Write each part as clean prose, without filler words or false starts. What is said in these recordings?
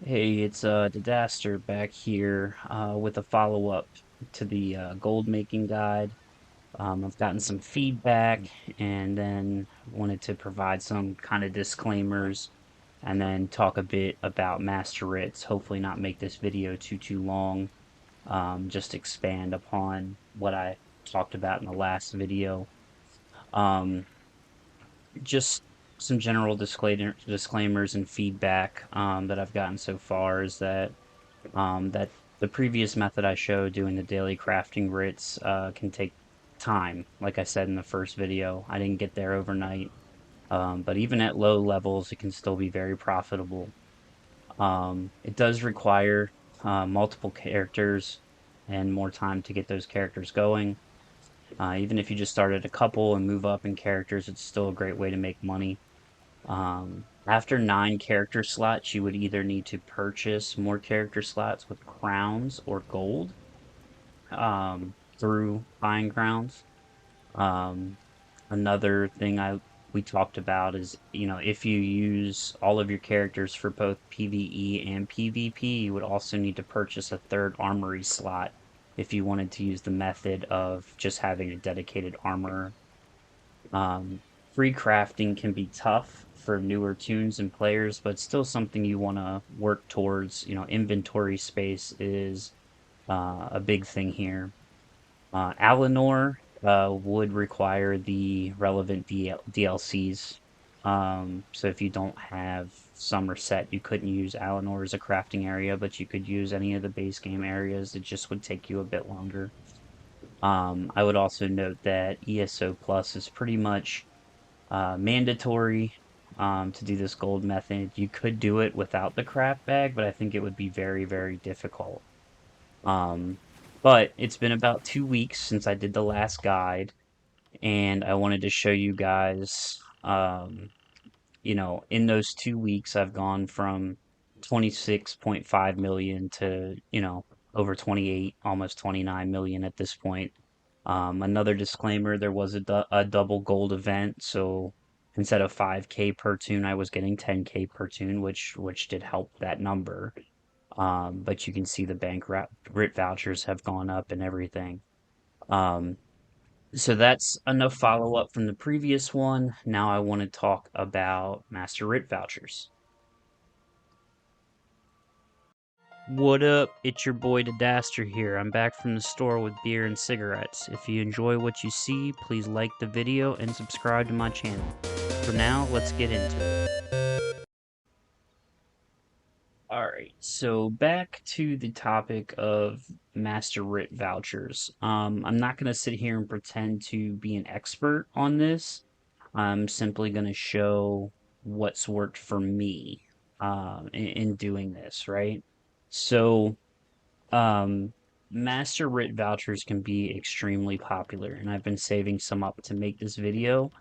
Hey, it's Didaster back here with a follow-up to the gold making guide. I've gotten some feedback and then wanted to provide some kind of disclaimers and then talk a bit about master writs. Hopefully not make this video too long. Just expand upon what I talked about in the last video. Um, just some general disclaimers and feedback that I've gotten so far is that the previous method I showed, doing the daily crafting writs, can take time. Like I said in the first video, I didn't get there overnight. But even at low levels, it can still be very profitable. It does require multiple characters and more time to get those characters going. Even if you just start at a couple and move up in characters, it's still a great way to make money. After 9 character slots, you would either need to purchase more character slots with crowns or gold through buying crowns. Um, Another thing I we talked about is, if you use all of your characters for both PvE and PvP, you would also need to purchase a third armory slot if you wanted to use the method of just having a dedicated armor. um, Free crafting can be tough for newer tunes and players, but still something you want to work towards. Inventory space is a big thing here. Alinor would require the relevant DLCs. So if you don't have Somerset, you couldn't use Alinor as a crafting area, but you could use any of the base game areas. It just would take you a bit longer. I would also note that ESO Plus is pretty much mandatory to do this gold method. You could do it without the craft bag, but I think it would be very difficult. Um, but it's been about 2 weeks since I did the last guide, and I wanted to show you guys, in those 2 weeks, I've gone from 26.5 million to, over 28, almost 29 million at this point. Another disclaimer, there was a double gold event, so instead of 5K per tune, I was getting 10K per tune, which did help that number. But you can see the writ vouchers have gone up and everything. Um, so that's enough follow up from the previous one. Now I want to talk about master writ vouchers. What up? It's your boy Didaster here. I'm back from the store with beer and cigarettes. If you enjoy what you see, please like the video and subscribe to my channel. For now, let's get into it. Alright, so back to the topic of master writ vouchers. I'm not going to sit here and pretend to be an expert on this. I'm simply going to show what's worked for me in doing this, right? So, Um, master writ vouchers can be extremely popular, and I've been saving some up to make this video.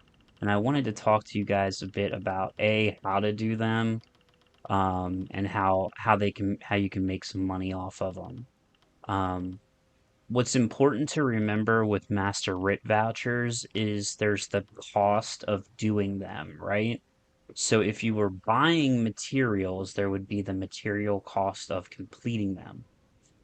And I wanted to talk to you guys a bit about how to do them, and how you can make some money off of them. Um, what's important to remember with master writ vouchers is there's the cost of doing them, right? So if you were buying materials, there would be the material cost of completing them.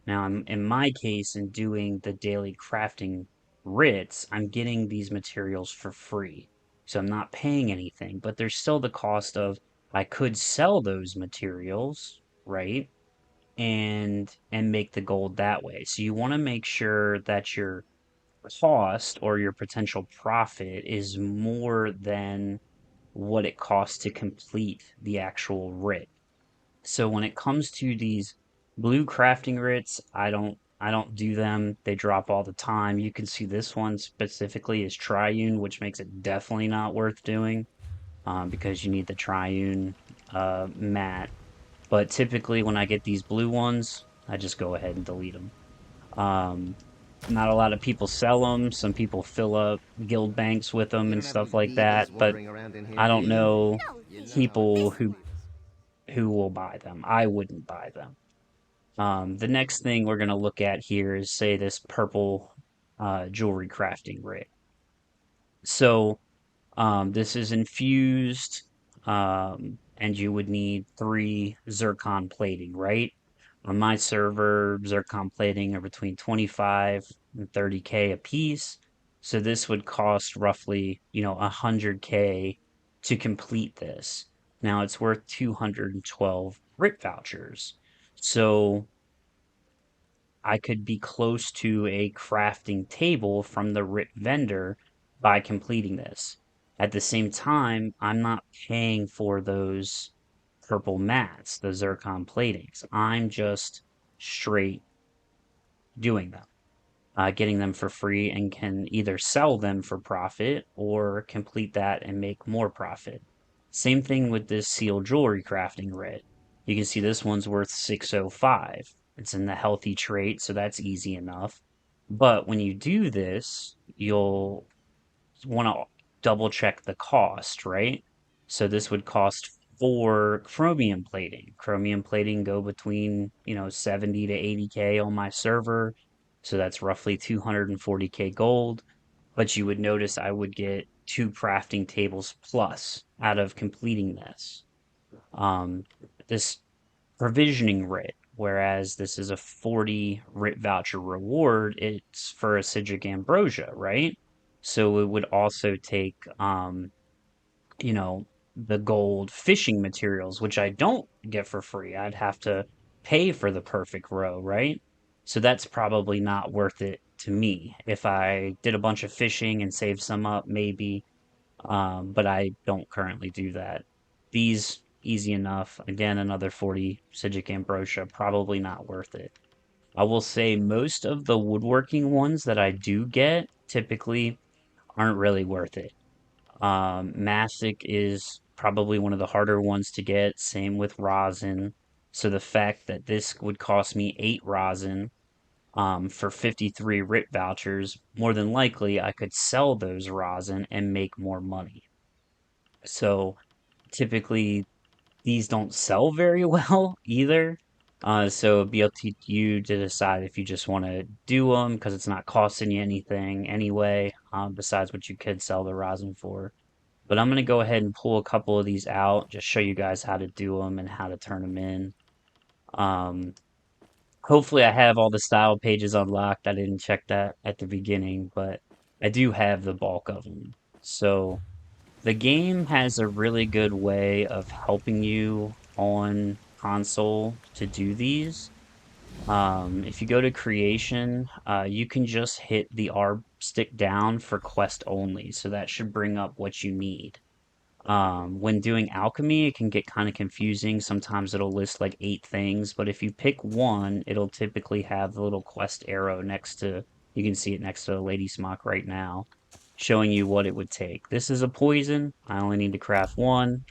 Now, in my case, in doing the daily crafting writs, I'm getting these materials for free. So I'm not paying anything, but there's still the cost of I could sell those materials, right? And make the gold that way. So you want to make sure that your cost or your potential profit is more than what it costs to complete the actual writ. So when it comes to these blue crafting writs, I don't do them. They drop all the time. You can see this one specifically is triune, which makes it definitely not worth doing, because you need the triune mat. But typically when I get these blue ones, I just go ahead and delete them. Um, Not a lot of people sell them. Some people fill up guild banks with them You and don't have any stuff like beavers that. But wandering around in here, I do don't you? know No, you know how people this who will buy them. I wouldn't buy them. The next thing we're going to look at here is, say, this purple jewelry crafting rig. So this is infused. and you would need 3 zircon plating, right? On my server, zircon plating are between 25 and 30K a piece. So this would cost roughly, 100K to complete this. Now it's worth 212 RIT vouchers. So I could be close to a crafting table from the RIT vendor by completing this. At the same time, I'm not paying for those purple mats, the zircon platings. I'm just straight doing them, getting them for free, and can either sell them for profit or complete that and make more profit. Same thing with this seal jewelry crafting RIT. You can see this one's worth 605. It's in the healthy trait, so that's easy enough. But when you do this, you'll want to double check the cost, right? So this would cost 4 chromium plating. Chromium plating go between, 70 to 80K on my server. So that's roughly 240K gold. But you would notice I would get 2 crafting tables plus out of completing this. Um, this provisioning writ, whereas this is a 40 writ voucher reward, it's for Acidic Ambrosia, right? So it would also take, you know, the gold fishing materials, which I don't get for free. I'd have to pay for the perfect row, right? So that's probably not worth it to me. If I did a bunch of fishing and saved some up, maybe, but I don't currently do that. These easy enough. Again, another 40 Sigic Ambrosia, probably not worth it. I will say most of the woodworking ones that I do get typically aren't really worth it. Mastic is probably one of the harder ones to get. Same with rosin. So the fact that this would cost me 8 rosin for 53 RIT vouchers, more than likely I could sell those rosin and make more money. So typically these don't sell very well either. So it'd be up to you to decide if you just want to do them because it's not costing you anything anyway, besides what you could sell the rosin for. But I'm going to go ahead and pull a couple of these out, just show you guys how to do them and how to turn them in. Um, Hopefully I have all the style pages unlocked. I didn't check that at the beginning, but I do have the bulk of them. So the game has a really good way of helping you on console to do these. If you go to creation, you can just hit the R stick down for quest only. So that should bring up what you need. When doing alchemy, it can get kind of confusing. Sometimes it'll list like 8 things, but if you pick one, it'll typically have the little quest arrow next to, you can see it next to the lady smock right now, showing you what it would take. This is a poison. I only need to craft one.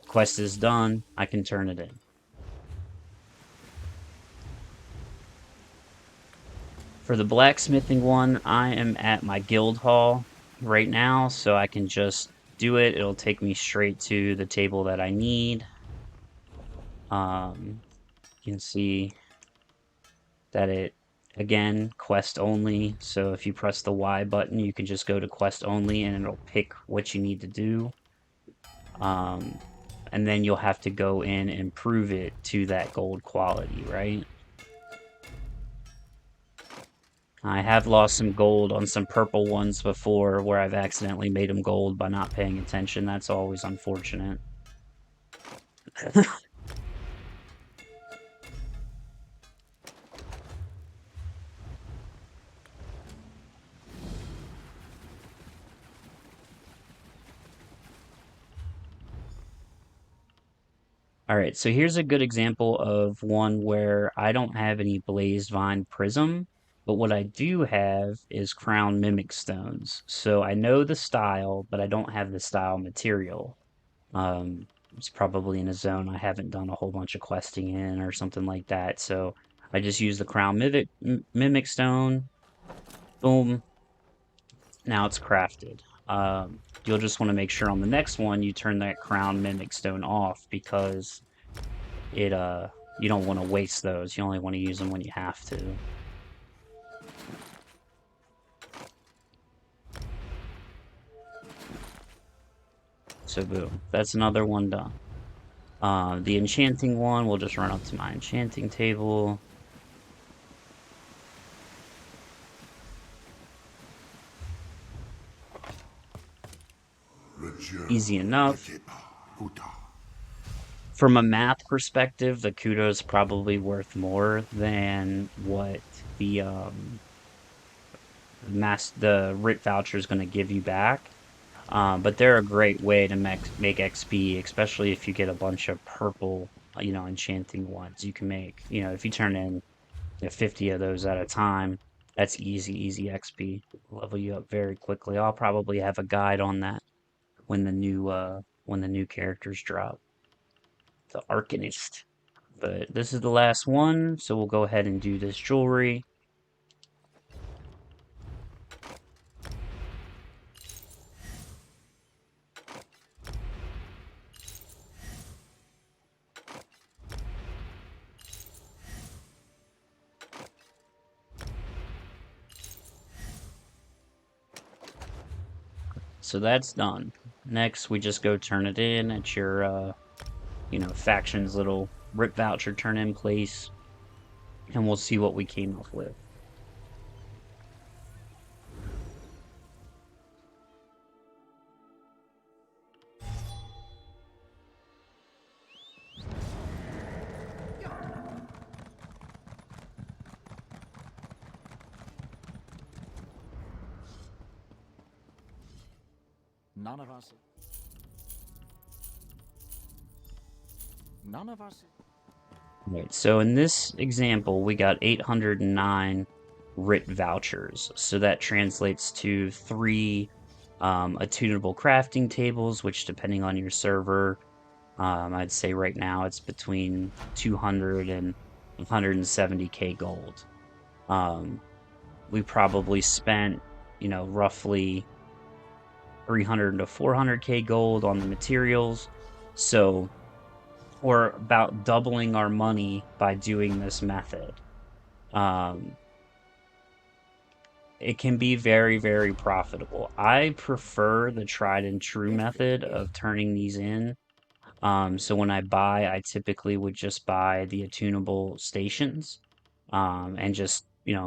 Quest is done. I can turn it in. For the blacksmithing one, I am at my guild hall right now, so I can just do it. It'll take me straight to the table that I need. You can see that it, again, quest only. So if you press the Y button, you can just go to quest only and it'll pick what you need to do. Um, and then you'll have to go in and prove it to that gold quality, right? I have lost some gold on some purple ones before where I've accidentally made them gold by not paying attention. That's always unfortunate. All right, so here's a good example of one where I don't have any Blazed Vine Prism, but what I do have is Crown Mimic Stones. So I know the style, but I don't have the style material. It's probably in a zone I haven't done a whole bunch of questing in or something like that. So I just use the Crown Mimic Stone. Boom, now it's crafted. You'll just want to make sure on the next one you turn that Crown Mimic Stone off because it you don't want to waste those. You only want to use them when you have to. So boom, that's another one done. The enchanting one, we'll just run up to my enchanting table. Easy enough. From a math perspective, the kudo's probably worth more than what the the RIT voucher is going to give you back. But they're a great way to make XP, especially if you get a bunch of purple, enchanting ones. You can make, if you turn in 50 of those at a time, that's easy XP. Level you up very quickly. I'll probably have a guide on that when the new characters drop. The Arcanist. But this is the last one, so we'll go ahead and do this jewelry. So that's done. Next, we just go turn it in at your, faction's little RIP voucher turn in place, and we'll see what we came up with. None of us. None of us. Right, so in this example, we got 809 RIT vouchers. So that translates to 3 attunable crafting tables, which depending on your server, I'd say right now it's between 200 and 170k gold. We probably spent, roughly 300 to 400k gold on the materials. So we're about doubling our money by doing this method. Um, it can be very profitable. I prefer the tried and true method of turning these in. So when I buy, I typically would just buy the attunable stations, and just,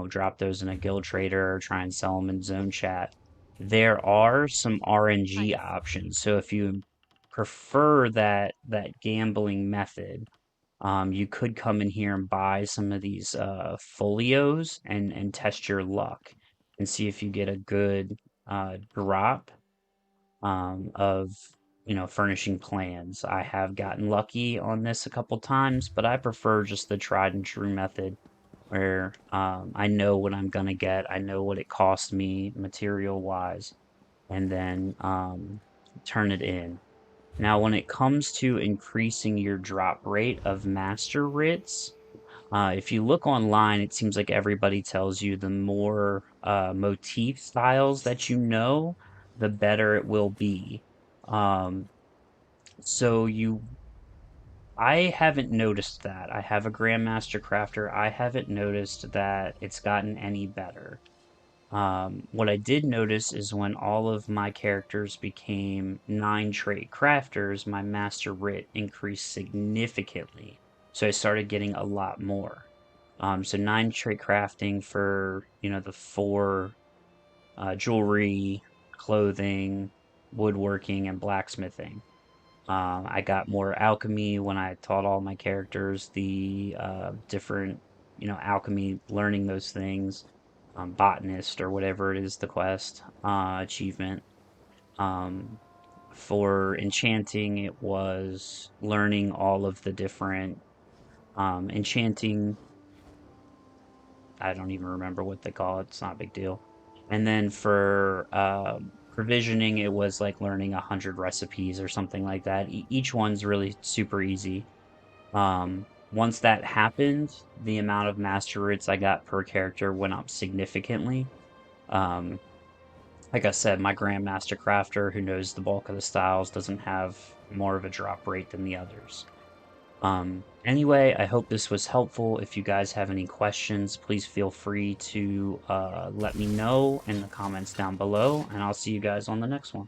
drop those in a guild trader or try and sell them in zone chat. There are some RNG options. So if you prefer that gambling method, you could come in here and buy some of these folios and test your luck and see if you get a good drop of furnishing plans. I have gotten lucky on this a couple times, but I prefer just the tried and true method where I know what I'm gonna get, I know what it cost me material wise, and then turn it in. Now, when it comes to increasing your drop rate of master writs, if you look online, it seems like everybody tells you the more motif styles that you know, the better it will be. Um, so I haven't noticed that. I have a Grandmaster Crafter. I haven't noticed that it's gotten any better. What I did notice is when all of my characters became 9 trait crafters, my master writ increased significantly. So I started getting a lot more. So 9 trait crafting for, the 4 jewelry, clothing, woodworking, and blacksmithing. I got more alchemy when I taught all my characters the different, alchemy, learning those things, botanist or whatever it is, the quest achievement. Um, for enchanting, it was learning all of the different enchanting. I don't even remember what they call it. It's not a big deal. And then for provisioning, it was like learning 100 recipes or something like that. Each one's really super easy. Once that happened, the amount of master writs I got per character went up significantly. Um, like I said, my Grandmaster Crafter, who knows the bulk of the styles, doesn't have more of a drop rate than the others. Anyway, I hope this was helpful. If you guys have any questions, please feel free to let me know in the comments down below, and I'll see you guys on the next one.